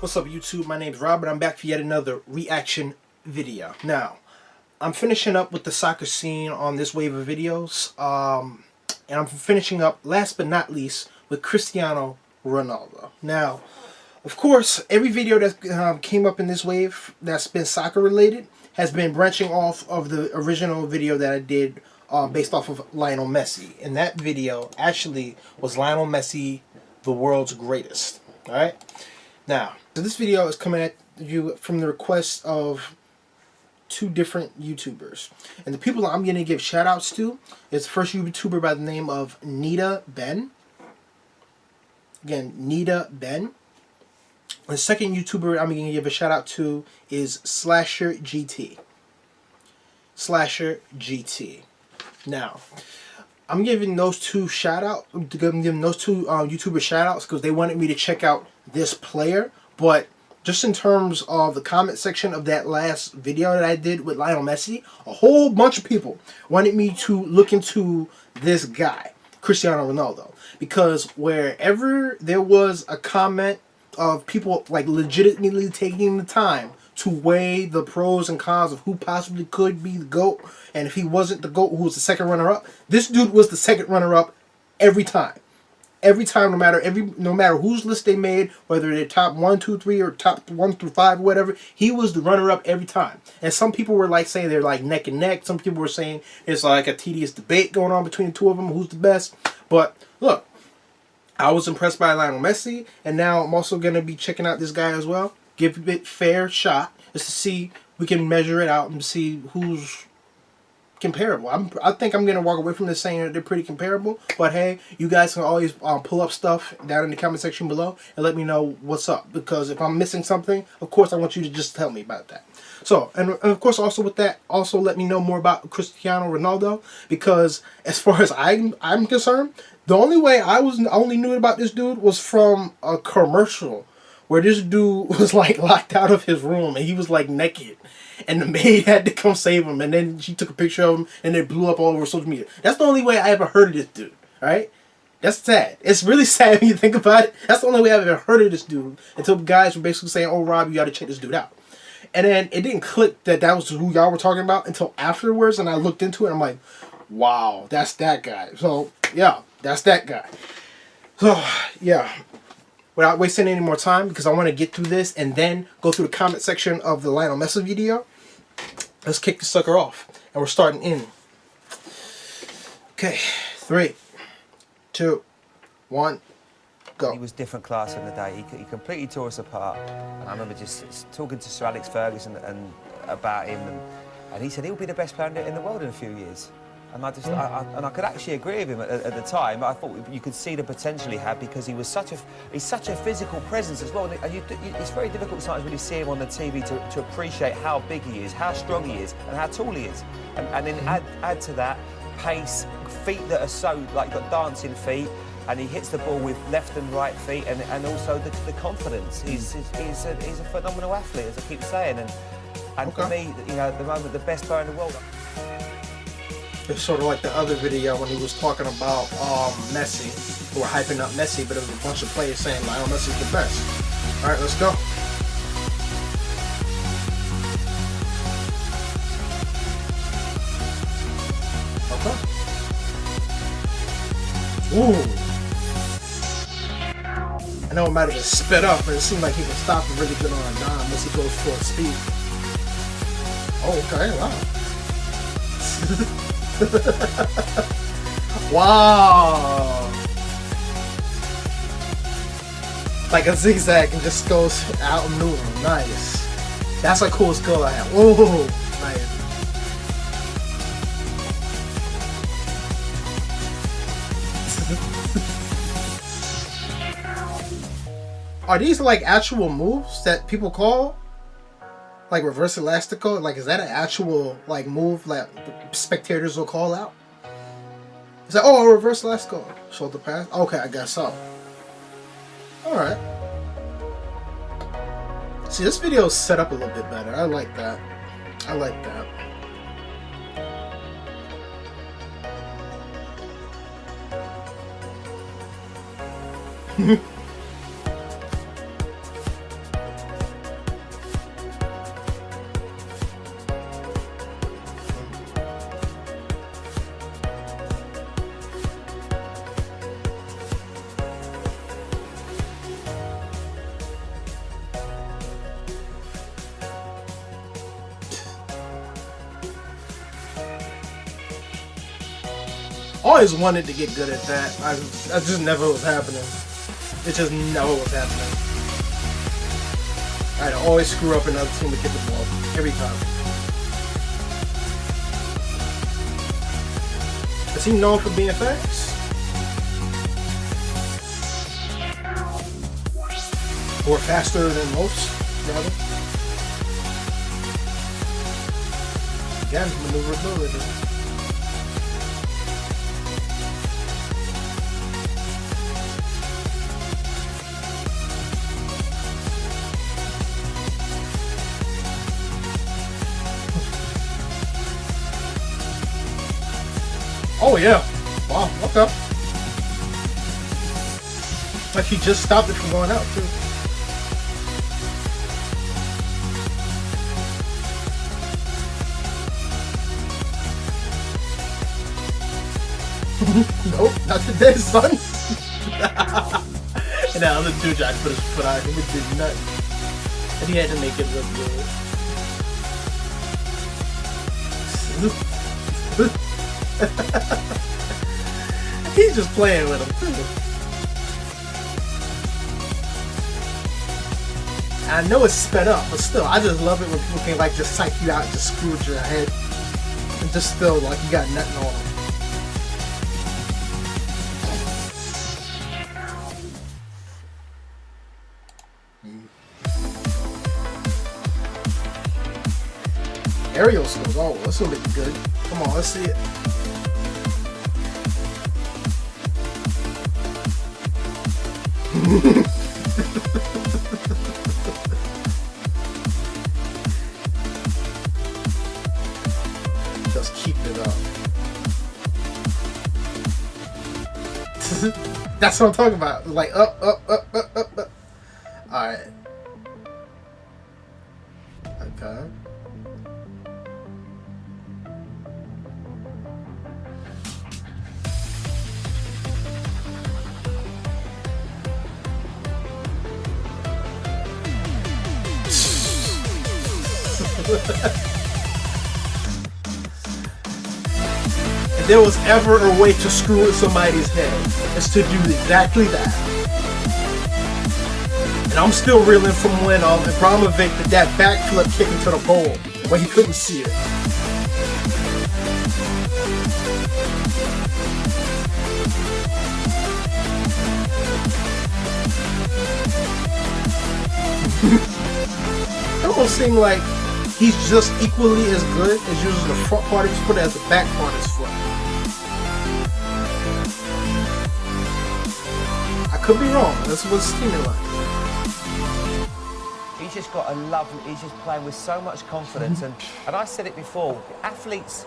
What's up YouTube? My name's Robert. I'm back for yet another reaction video. Now, I'm finishing up with the soccer scene on this wave of videos. And I'm finishing up, last but not least, with Cristiano Ronaldo. Now, of course, every video that came up in this wave that's been soccer related has been branching off of the original video that I did based off of Lionel Messi. And that video actually was Lionel Messi, the world's greatest. Alright? Now, so this video is coming at you from the request of two different YouTubers. And the people I'm going to give shout outs to is the first YouTuber by the name of Nita Ben. Again, Nita Ben. The second YouTuber I'm going to give a shout out to is Slasher GT. Slasher GT. Now, I'm giving those two shout out. I'm giving those two YouTuber shout outs because they wanted me to check out this player. But just in terms of the comment section of that last video that I did with Lionel Messi, a whole bunch of people wanted me to look into this guy, Cristiano Ronaldo. Because wherever there was a comment of people like legitimately taking the time to weigh the pros and cons of who possibly could be the GOAT, and if he wasn't the GOAT, who was the second runner-up, this dude was the second runner-up every time. Every time, no matter whose list they made, whether they're top 1, 2, 3, or top 1 through 5, or whatever, he was the runner-up every time. And some people were like saying they're like neck and neck. Some people were saying it's like a tedious debate going on between the two of them, who's the best. But look, I was impressed by Lionel Messi, and now I'm also going to be checking out this guy as well. Give it a fair shot just to see we can measure it out and see who's comparable. I think I'm going to walk away from this saying that they're pretty comparable. But hey, you guys can always pull up stuff down in the comment section below and let me know what's up. Because if I'm missing something, of course I want you to just tell me about that. So, and of course also with that, also let me know more about Cristiano Ronaldo. Because as far as I'm concerned, the only way I only knew about this dude was from a commercial where this dude was like locked out of his room and he was like naked. And the maid had to come save him, and then she took a picture of him, and it blew up all over social media. That's the only way I ever heard of this dude, alright? That's sad. It's really sad when you think about it. That's the only way I've ever heard of this dude, until guys were basically saying, oh, Rob, you gotta check this dude out. And then it didn't click that that was who y'all were talking about until afterwards, and I looked into it, and I'm like, wow, that's that guy. So, yeah, that's that guy. So, yeah. Without wasting any more time, because I want to get through this and then go through the comment section of the Lionel Messi video, let's kick the sucker off. And we're starting in. Okay, 3, 2, 1, go. He was different class in the day. He completely tore us apart. And I remember just talking to Sir Alex Ferguson and about him, and he said he'll be the best player in the world in a few years. And I could actually agree with him at the time. I thought you could see the potential he had because he's such a physical presence as well. And it's very difficult sometimes when you see him on the TV to appreciate how big he is, how strong he is, and how tall he is. And then add to that pace, feet that are so like got dancing feet, and he hits the ball with left and right feet, and also the confidence. He's a phenomenal athlete, as I keep saying. And for me, you know, at the moment, the best player in the world. It's sort of like the other video when he was talking about Messi. Who were hyping up Messi, but there was a bunch of players saying Lionel Messi's the best. Alright, let's go. Okay. Ooh. I know it might have been sped up, but it seemed like he can stop and really good on a dime unless he goes full speed. Oh, okay, wow. Wow! Like a zigzag and just goes out and moving. Nice. That's a cool skill I have. Oh, nice. Are these like actual moves that people call? Like reverse elastico? Like, is that an actual like move that the spectators will call out? It's like, oh, reverse elastico. Shoulder pass? Okay, I guess so. Alright. See, this video is set up a little bit better. I like that. I like that. always wanted to get good at that. I just never was happening. It just never was happening. I'd always screw up another team to get the ball every time. Is he known for being fast? Or faster than most, rather? Again, maneuverability. Oh yeah. Wow, okay. Like he just stopped it from going out too. Nope, not today, son. And that other dude tried to put his foot on him, it did nothing. And he had to make it look good. He's just playing with him too. I know it's sped up, but still, I just love it when people can like just psych you out and just screw with your head. And just still like you got nothing on them. Aerial skills, oh, this will be good. Come on, let's see it. Just keep it up. That's what I'm talking about. Like up. Alright. Okay. If there was ever a way to screw with somebody's head, it's to do exactly that. And I'm still reeling from when Abramovich did that backflip kick into the bowl where he couldn't see it. It almost seemed like he's just equally as good as using the front part of his foot as the back part of his foot. I could be wrong. That's what it's seeming like. He's just got a lovely, he's just playing with so much confidence. And I said it before, athletes,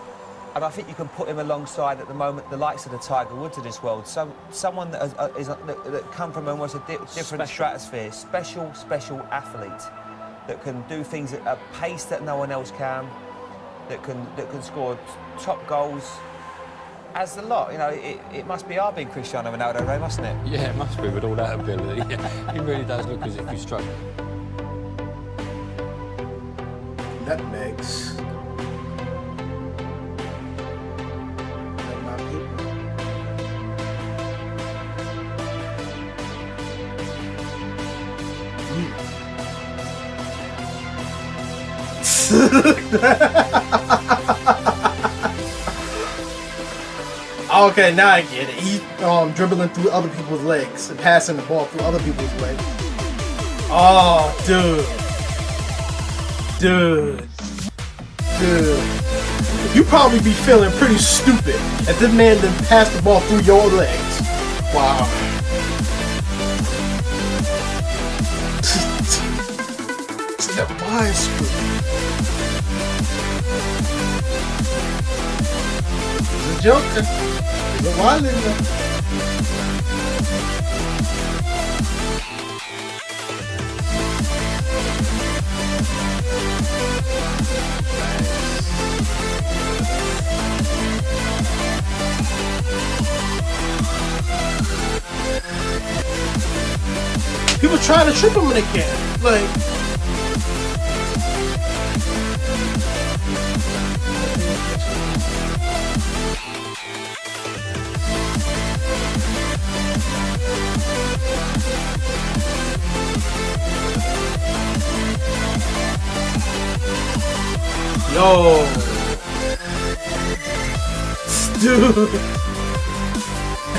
and I think you can put him alongside at the moment the likes of the Tiger Woods of this world. Someone that come from almost a different stratosphere, special athlete that can do things at a pace that no one else can, that can score top goals. As the lot, you know, it must be our big Cristiano Ronaldo, Ray, mustn't it? Yeah, it must be with all that ability. Yeah, he really does look as if he's struggling. Nutmegs. Okay, now I get it. He's dribbling through other people's legs and passing the ball through other people's legs. Oh, dude. You probably be feeling pretty stupid if this man didn't pass the ball through your legs. Wow. That mind screw. He's a joker. He's a wild in there. People try to trip him when they can. Like, Yo. Dude.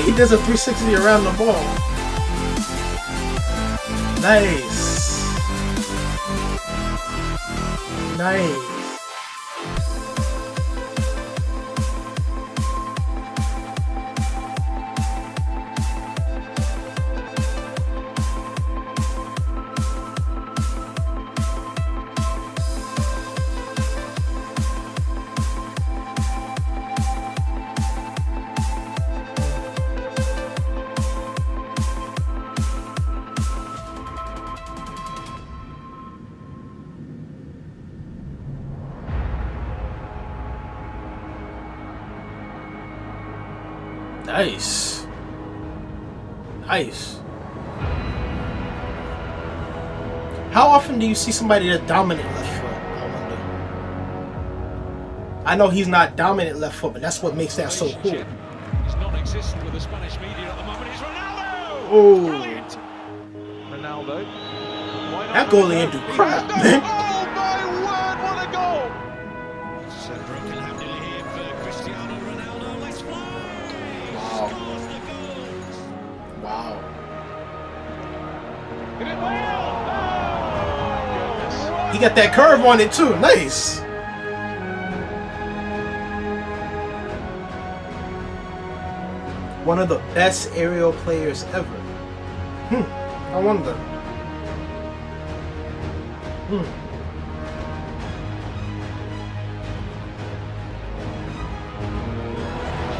He does a 360 around the ball. Nice. Nice. Nice. Nice. How often do you see somebody that dominant left foot? I wonder. I know he's not dominant left foot, but that's what makes that so cool. It's non-existent with the Spanish media at the moment. It's Ronaldo. Oh. Brilliant. Ronaldo. That goalie ain't do crap, man. Oh my word! What a goal! So broken handily here for Cristiano Ronaldo. Let's fly. Wow. Scores the goal. Wow. Hit it well. Oh my goodness. He got that curve on it too. Nice. One of the best aerial players ever. I wonder.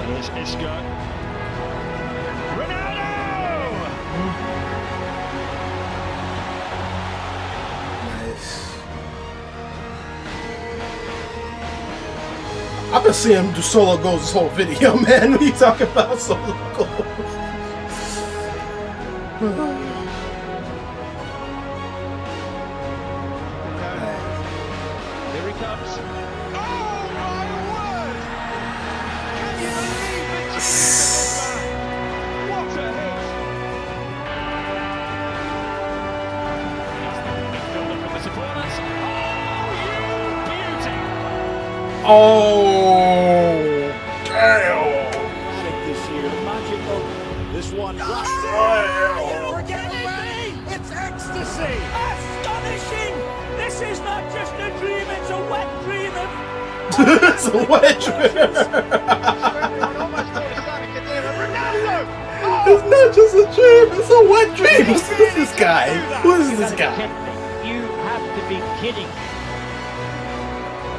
Here's Isco. Ronaldo! Nice. I've been seeing him do solo goals this whole video, man. What are you talking about, solo goals? Here he comes. Oh my word! Can you believe it? What a hit! Midfielder from the supporters. Oh, you beauty! Oh, damn. This year, the magic of this one. It's ecstasy! Astonishing! This is not just a dream, it's a wet dream of... It's a wet dream. It's not just a dream, it's a wet dream. Who is this guy? Who is this guy? You have to be kidding.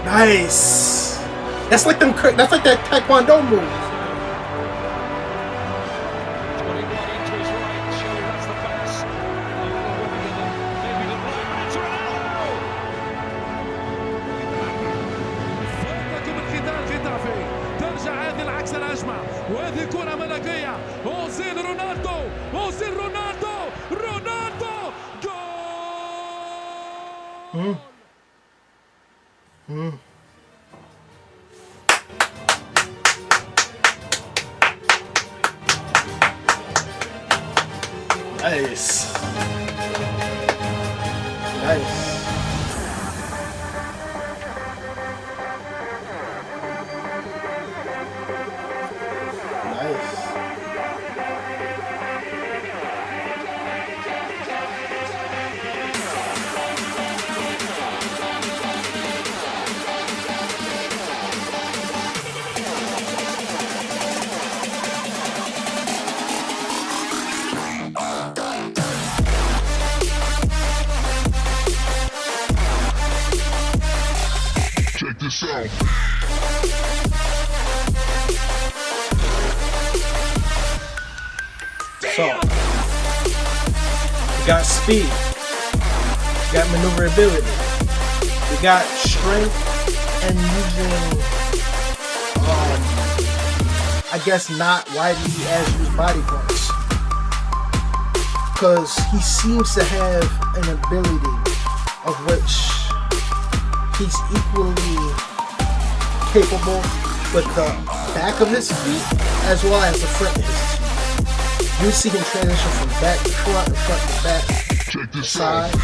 Nice. That's like that Taekwondo move. 21 into his right, surely that's the pass. Maybe the blow, but it's Ronaldo! فاتكم الختام ختافي ترجع هذه العكس الأجمع وهذه كرة ملكية أوزيل رونالدو جول Nice. Nice. Nice. Check this out. So, we got speed, we got maneuverability, we got strength and using, I guess not widely as used body parts. Because he seems to have an ability of which he's equally capable with the back of his feet as well as the front of his feet. You see him transition from back to front and front to back. Check this Side. out.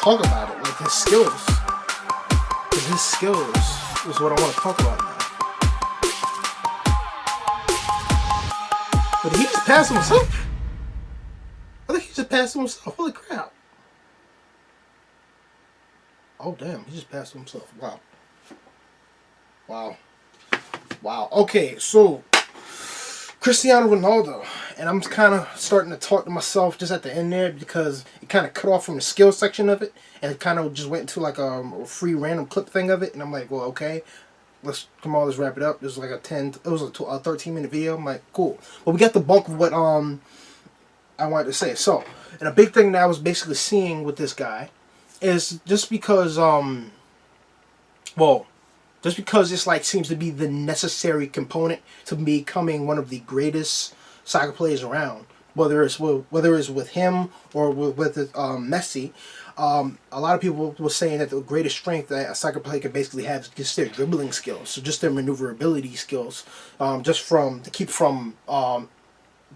talk about it, like his skills. His skills is what I want to talk about now. But he just passed himself. I think he just passed himself. Holy crap. Oh, damn. He just passed himself. Wow. Wow. Wow. Okay, so Cristiano Ronaldo. And I'm kind of starting to talk to myself just at the end there because it kind of cut off from the skill section of it. And it kind of just went into like a free random clip thing of it. And I'm like, well, okay. Let's wrap it up. It was like a 13-minute video. I'm like, cool. But we got the bulk of what I wanted to say. So, and a big thing that I was basically seeing with this guy is just because just because this like seems to be the necessary component to becoming one of the greatest soccer players around, whether it's with him or with Messi. A lot of people were saying that the greatest strength that a soccer player can basically have is just their dribbling skills, so just their maneuverability skills, just to keep from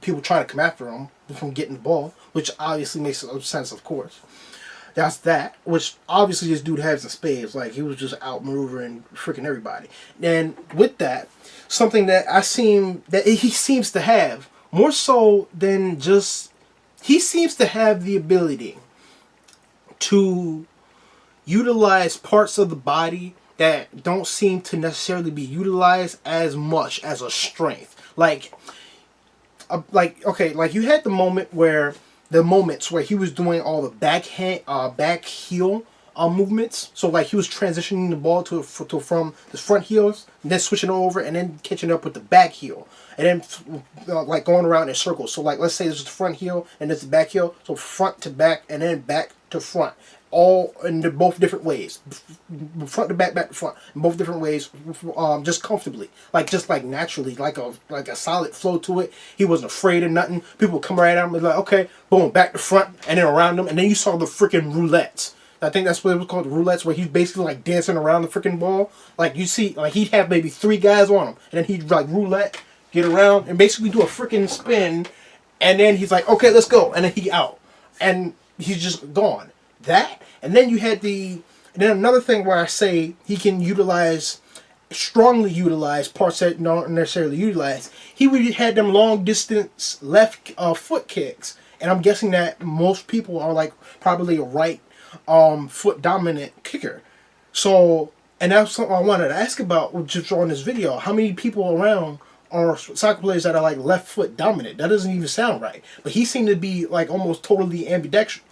people trying to come after them from getting the ball, which obviously makes sense, of course. That's that, which obviously this dude has in spades. Like, he was just out maneuvering freaking everybody. And with that, something that he seems to have, more so than just, he seems to have the ability to utilize parts of the body that don't seem to necessarily be utilized as much as a strength. Like you had the moments where he was doing all the back heel movements. So like he was transitioning the ball from the front heels, and then switching over, and then catching up with the back heel, and then like going around in circles. So like let's say this is the front heel and this is the back heel. So front to back and then back to front, all in both different ways, front to back, back to front, in both different ways, just comfortably, just naturally, like a solid flow to it. He wasn't afraid of nothing. People would come right at him and be like, okay, boom, back to front, and then around him, and then you saw the freaking roulettes. I think that's what it was called, the roulettes, where he's basically like dancing around the freaking ball. Like you see, like he'd have maybe 3 guys on him, and then he'd like roulette, get around, and basically do a freaking spin, and then he's like, okay, let's go, and then he out, and he's just gone. That, and then you had and then another thing where I say he can strongly utilize parts that don't necessarily utilize. He had them long distance left foot kicks, and I'm guessing that most people are like probably a right foot dominant kicker. So, and that's something I wanted to ask about just on this video. How many people around are soccer players that are like left foot dominant? That doesn't even sound right. But he seemed to be like almost totally ambidextrous.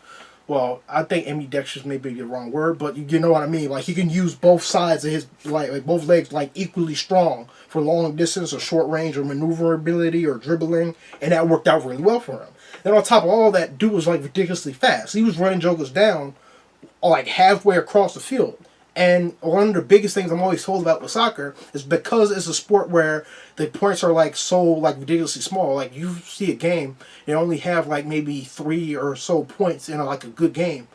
Well, I think ambidextrous may be the wrong word, but you know what I mean. Like he can use both sides of his like both legs like equally strong for long distance or short range or maneuverability or dribbling, and that worked out really well for him. Then on top of all that, dude was like ridiculously fast. He was running jokers down like halfway across the field. And one of the biggest things I'm always told about with soccer is because it's a sport where the points are like so like ridiculously small. Like you see a game, they only have like maybe 3 or so points in like a good game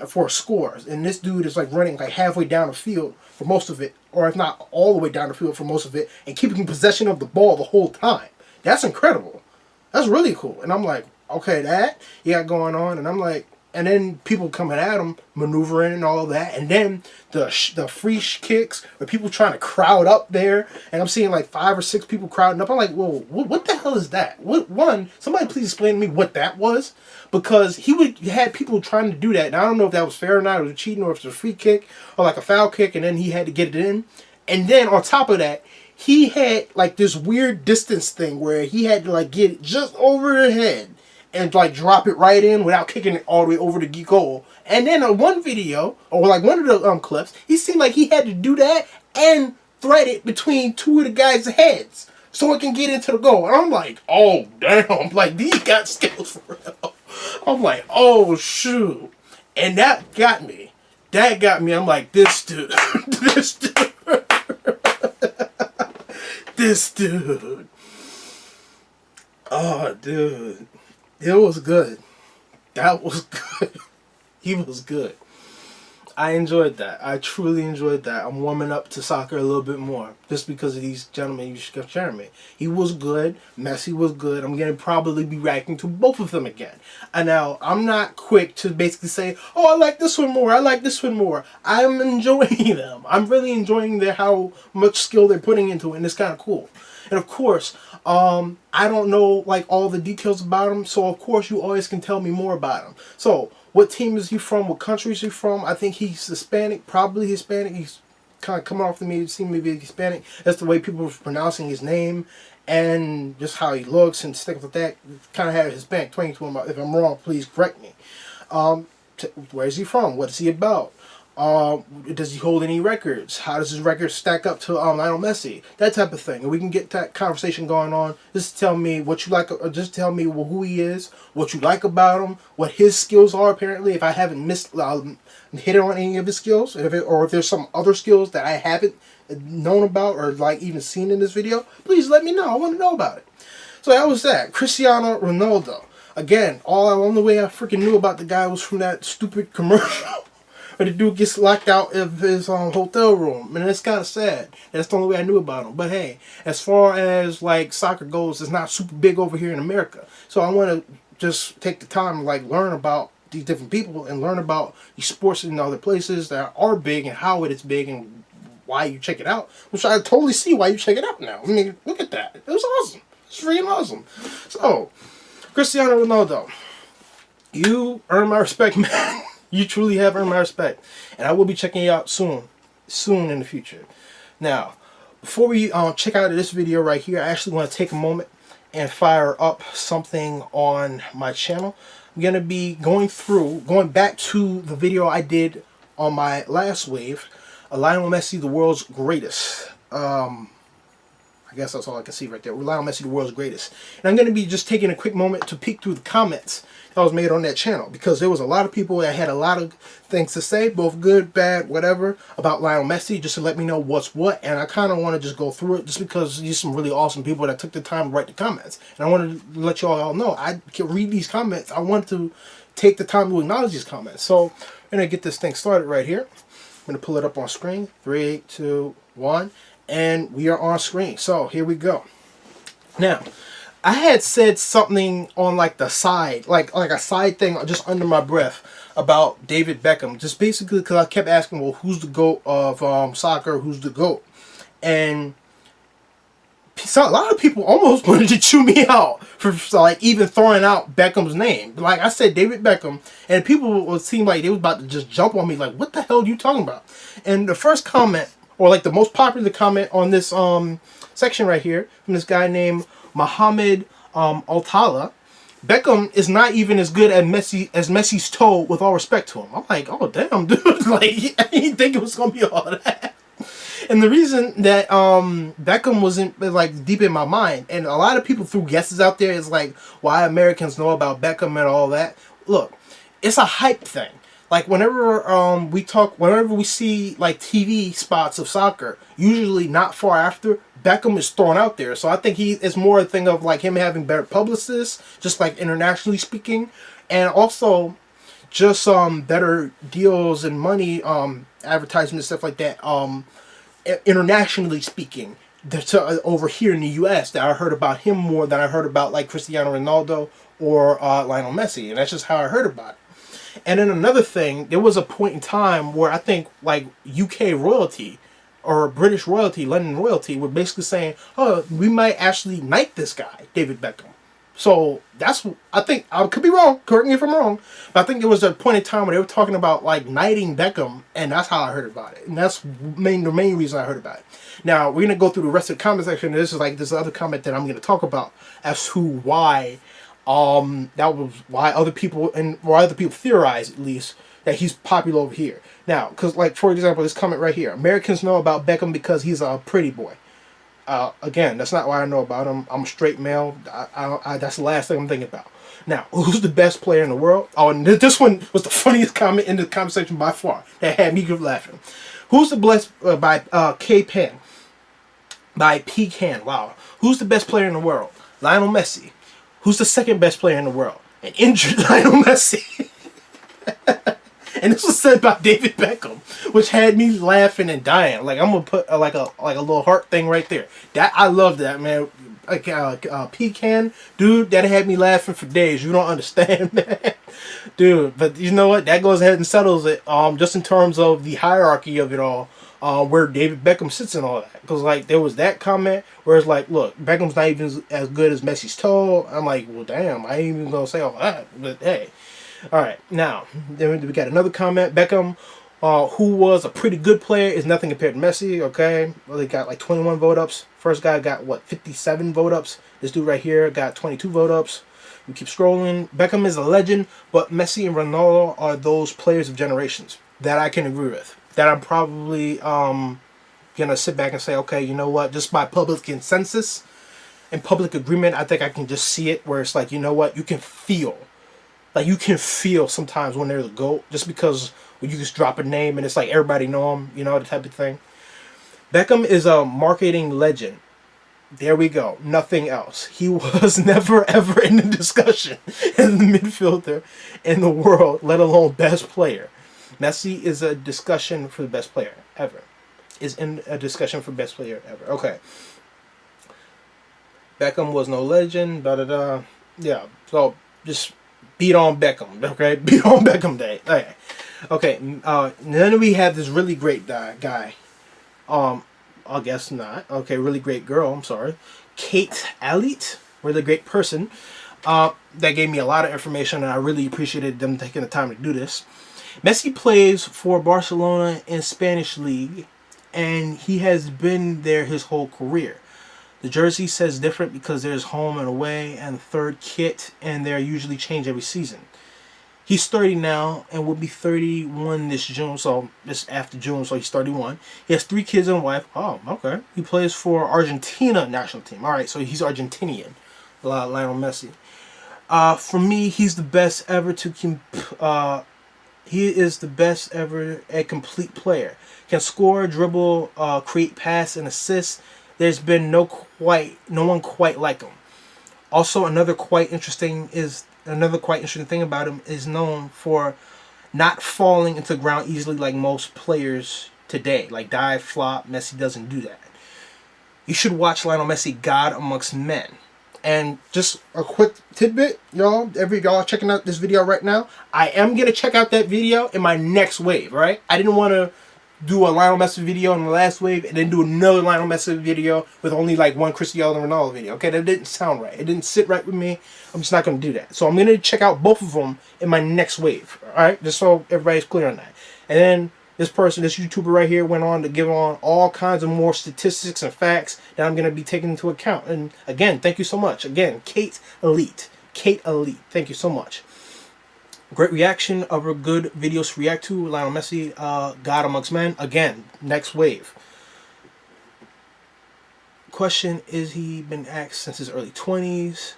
for scores. And this dude is like running like halfway down the field for most of it, or if not all the way down the field for most of it, and keeping possession of the ball the whole time. That's incredible. That's really cool. And I'm like, okay, that you got going on, and I'm like. And then people coming at him, maneuvering and all of that. And then the free kicks, where people trying to crowd up there. And I'm seeing like 5 or 6 people crowding up. I'm like, whoa, what the hell is that? Somebody please explain to me what that was. Because he had people trying to do that. And I don't know if that was fair or not. It was cheating, or if it was a free kick or like a foul kick. And then he had to get it in. And then on top of that, he had like this weird distance thing where he had to like get it just over the head and like drop it right in without kicking it all the way over the goal. And then on one video, or like one of the clips, he seemed like he had to do that and thread it between 2 of the guys' heads so it can get into the goal. And I'm like, oh damn, like these got skills for real. I'm like, oh shoot. And that got me. I'm like, this dude, this dude. Oh, dude. It was good. That was good. He was good. I enjoyed that. I truly enjoyed that. I'm warming up to soccer a little bit more just because of these gentlemen you kept sharing me. He was good. Messi was good. I'm going to probably be reacting to both of them again. And now, I'm not quick to basically say, oh, I like this one more. I like this one more. I'm enjoying them. I'm really enjoying how much skill they're putting into it, and it's kind of cool. And of course, I don't know like all the details about him, so of course you always can tell me more about him. So, what team is he from? What country is he from? I think he's Hispanic, probably Hispanic. He's kind of coming off the me, seem to be Hispanic. That's the way people are pronouncing his name and just how he looks and stuff like that. Kind of have Hispanic twang to him. If I'm wrong, please correct me. Where is he from? What is he about? Does he hold any records? How does his record stack up to Lionel Messi? That type of thing. And we can get that conversation going on. Just tell me what you like, or just tell me who he is, what you like about him, what his skills are apparently. If I haven't hit on any of his skills, or if there's some other skills that I haven't known about or like even seen in this video, please let me know. I want to know about it. So that was that. Cristiano Ronaldo. Again, the only way I freaking knew about the guy was from that stupid commercial. But the dude gets locked out of his hotel room, and it's kind of sad. That's the only way I knew about him. But hey, as far as like soccer goes, it's not super big over here in America. So I want to just take the time to like learn about these different people and learn about these sports in other places that are big and how it is big and why you check it out. Which I totally see why you check it out now. I mean, look at that. It was awesome. It's freaking awesome. So, Cristiano Ronaldo, you earn my respect, man. You truly have earned my respect. And I will be checking you out soon in the future. Now, before we check out this video right here, I actually want to take a moment and fire up something on my channel. I'm going to be going back to the video I did on my last wave, Lionel Messi, the world's greatest. I guess that's all I can see right there. Lionel Messi, the world's greatest. And I'm going to be just taking a quick moment to peek through the comments that was made on that channel, because there was a lot of people that had a lot of things to say, both good, bad, whatever, about Lionel Messi, just to let me know what's what. And I kind of want to just go through it just because there's some really awesome people that took the time to write the comments. And I wanted to let you all know I can read these comments. I want to take the time to acknowledge these comments. So I'm going to get this thing started right here. I'm going to pull it up on screen. 3, 2, 1. And we are on screen. So here we go. Now, I had said something on like the side, like a side thing just under my breath about David Beckham. Just basically because I kept asking, well, who's the GOAT of soccer? Who's the GOAT? And so a lot of people almost wanted to chew me out for like even throwing out Beckham's name. Like I said, David Beckham, and people would seem like they was about to just jump on me like, what the hell are you talking about? And the first comment, or like the most popular comment on this section right here, from this guy named Mohammed Altala, Beckham is not even as good as Messi's toe, with all respect to him. I'm like, oh damn, dude, like I didn't think it was gonna be all that. And the reason that Beckham wasn't like deep in my mind, and a lot of people threw guesses out there, is like why Americans know about Beckham and all that. Look, it's a hype thing. Like whenever whenever we see like TV spots of soccer, usually not far after, Beckham is thrown out there. So I think it's more a thing of like him having better publicists, just like internationally speaking, and also just better deals and money, advertisement and stuff like that, internationally speaking, over here in the U.S. that I heard about him more than I heard about like Cristiano Ronaldo or Lionel Messi, and that's just how I heard about it. And then another thing, there was a point in time where I think like UK royalty or British royalty, London royalty, were basically saying, oh, we might actually knight this guy, David Beckham. So that's, I think, I could be wrong, correct me if I'm wrong, but I think there was a point in time where they were talking about like knighting Beckham, and that's how I heard about it. And that's the main reason I heard about it. Now, we're going to go through the rest of the comment section. This is like this other comment that I'm going to talk about as to why that was why other people theorize, at least, that he's popular over here. Now, because like for example, this comment right here: Americans know about Beckham because he's a pretty boy. Again, that's not why I know about him. I'm a straight male. That's the last thing I'm thinking about. Now, who's the best player in the world? Oh, and this one was the funniest comment in the comment section by far. That had me laughing. Who's the best by K Pen? By P Can. Wow. Who's the best player in the world? Lionel Messi. Who's the second best player in the world? An injured Lionel Messi. And this was said by David Beckham, which had me laughing and dying. Like, I'm gonna put like a little heart thing right there. That I love that, man. Like pecan, dude, that had me laughing for days. You don't understand, man, dude. But you know what? That goes ahead and settles it. Just in terms of the hierarchy of it all, where David Beckham sits and all that. Because like there was that comment where it's like, look, Beckham's not even as good as Messi's toe. I'm like, well, damn, I ain't even gonna say all that. But hey, all right. Now then we got another comment. Beckham, who was a pretty good player, is nothing compared to Messi. Okay, well, they got like 21 vote ups. First guy got what, 57 vote ups. This dude right here got 22 vote ups. We keep scrolling. Beckham is a legend, but Messi and Ronaldo are those players of generations that I can agree with. That I'm probably gonna sit back and say, okay, you know what? Just by public consensus and public agreement, I think I can just see it where it's like, you know what? You can feel. Like, you can feel sometimes when they're the GOAT, just because when you just drop a name and it's like everybody know him, you know, the type of thing. Beckham is a marketing legend. There we go. Nothing else. He was never ever in the discussion as the midfielder in the world, let alone best player. Messi is a discussion for the best player ever. Is in a discussion for best player ever. Okay. Beckham was no legend. Da da da. Yeah. So just beat on Beckham. Okay. Beat on Beckham Day. Okay. Okay. Then we have this really great guy. I guess not. Okay, really great girl. I'm sorry, Kate Elite, really great person. That gave me a lot of information, and I really appreciated them taking the time to do this. Messi plays for Barcelona in Spanish League, and he has been there his whole career. The jersey says different because there's home and away and third kit, and they're usually changed every season. He's 30 now and will be 31 this June, so this after June, so he's 31. He has 3 kids and a wife. Oh, okay. He plays for Argentina national team. All right, so he's Argentinian, Lionel Messi. For me, he's the best ever he is the best ever a complete player. Can score, dribble, create pass and assist. There's been no one quite like him. Also, another quite interesting thing about him is known for not falling into the ground easily like most players today. Like dive, flop. Messi doesn't do that. You should watch Lionel Messi, God Amongst Men. And just a quick tidbit, y'all. Y'all checking out this video right now. I am going to check out that video in my next wave, right? I didn't want to do a Lionel Messi video in the last wave and then do another Lionel Messi video with only like one Cristiano Ronaldo video. Okay, that didn't sound right. It didn't sit right with me. I'm just not going to do that. So I'm going to check out both of them in my next wave. Alright, just so everybody's clear on that. And then this YouTuber right here went on to give on all kinds of more statistics and facts that I'm going to be taking into account. And again, thank you so much. Again, Kate Elite. Kate Elite. Thank you so much. Great reaction of a good videos to react to. Lionel Messi, God Amongst Men. Again, next wave. Question, is he been asked since his early 20s?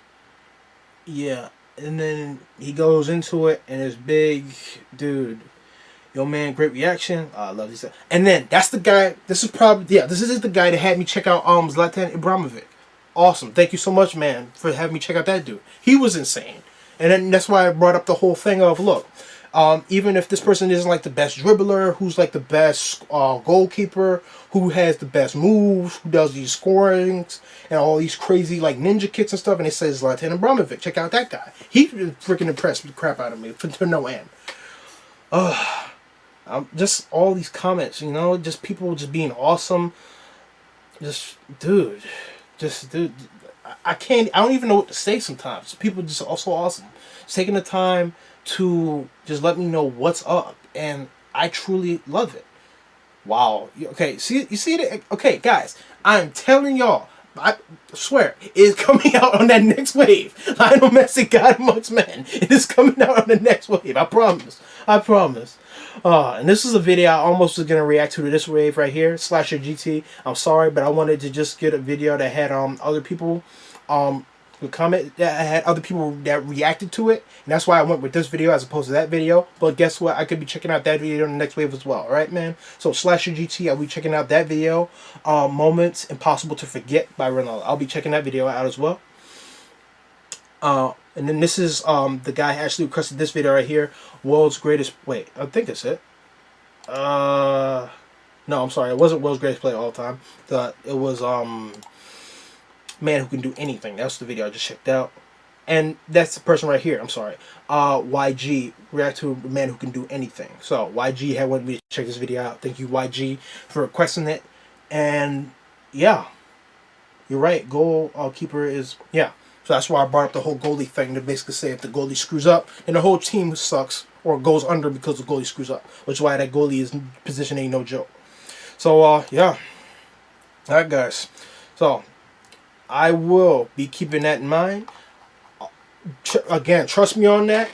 Yeah. And then he goes into it and it's big. Dude. Yo, man, great reaction. I love this. And then, that's the guy. This is the guy that had me check out Zlatan Ibrahimovic. Awesome. Thank you so much, man, for having me check out that dude. He was insane. And then that's why I brought up the whole thing of, look, even if this person isn't like the best dribbler, who's like the best goalkeeper, who has the best moves, who does these scorings and all these crazy like ninja kicks and stuff, and it says Zlatan Ibrahimovic, check out that guy. He freaking impressed the crap out of me to no end. Just all these comments, you know, just people just being awesome. Dude. I don't even know what to say sometimes. People just are so awesome. Just taking the time to just let me know what's up. And I truly love it. Wow. Okay, you see it? Okay, guys, I'm telling y'all, I swear, it's coming out on that next wave. Lionel Messi, God Amongst Men. It is coming out on the next wave. I promise. I promise. And this is a video I almost was going to react to this wave right here, Slasher GT. I'm sorry, but I wanted to just get a video that had other people comment, that had other people that reacted to it, and that's why I went with this video as opposed to that video. But guess what? I could be checking out that video in the next wave as well. Alright, man? So Slasher GT, I'll be checking out that video. Moments Impossible to Forget by Ronaldo. I'll be checking that video out as well. And then this is the guy who actually requested this video right here. World's greatest. Wait, I think it's it. No, I'm sorry. It wasn't world's greatest player all time. It was man who can do anything. That's the video I just checked out. And that's the person right here. I'm sorry. YG react to a man who can do anything. So YG had wanted me to check this video out. Thank you, YG, for requesting it. And yeah, you're right. Goalkeeper is So that's why I brought up the whole goalie thing to basically say if the goalie screws up, then the whole team sucks or goes under because the goalie screws up. Which is why that goalie position ain't no joke. So yeah, all right, guys. So I will be keeping that in mind. Again, trust me on that.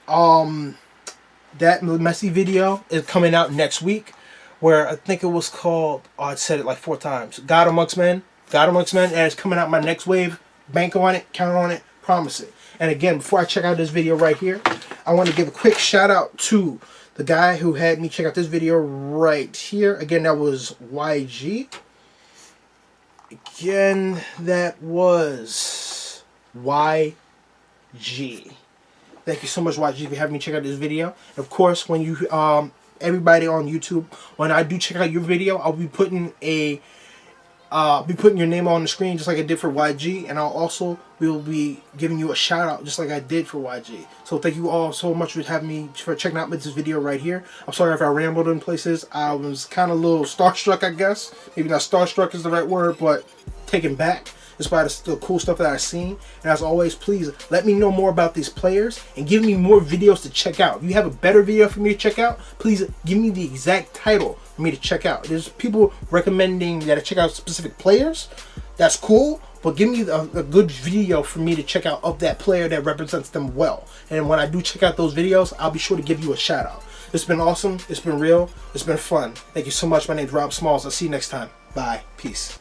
That Messi video is coming out next week, where I think it was called, I said it like 4 times, God Amongst Men. God Amongst Men, and it's coming out my next wave. Bank on it, count on it, promise it. And again, before I check out this video right here, I want to give a quick shout out to the guy who had me check out this video right here. Again, that was YG. Again, that was YG. Thank you so much, YG, for having me check out this video. Of course, when you everybody on YouTube, when I do check out your video, I'll be putting your name on the screen just like I did for YG, and I'll also will be giving you a shout out just like I did for YG. So thank you all so much for checking out this video right here. I'm sorry if I rambled in places. I was kind of a little starstruck, I guess. Maybe not starstruck is the right word, but taken back. Despite the cool stuff that I've seen. And as always, please let me know more about these players and give me more videos to check out. If you have a better video for me to check out, please give me the exact title for me to check out. There's people recommending that I check out specific players. That's cool, but give me a good video for me to check out of that player that represents them well. And when I do check out those videos, I'll be sure to give you a shout out. It's been awesome. It's been real. It's been fun. Thank you so much. My name is Rob Smalls. I'll see you next time. Bye. Peace.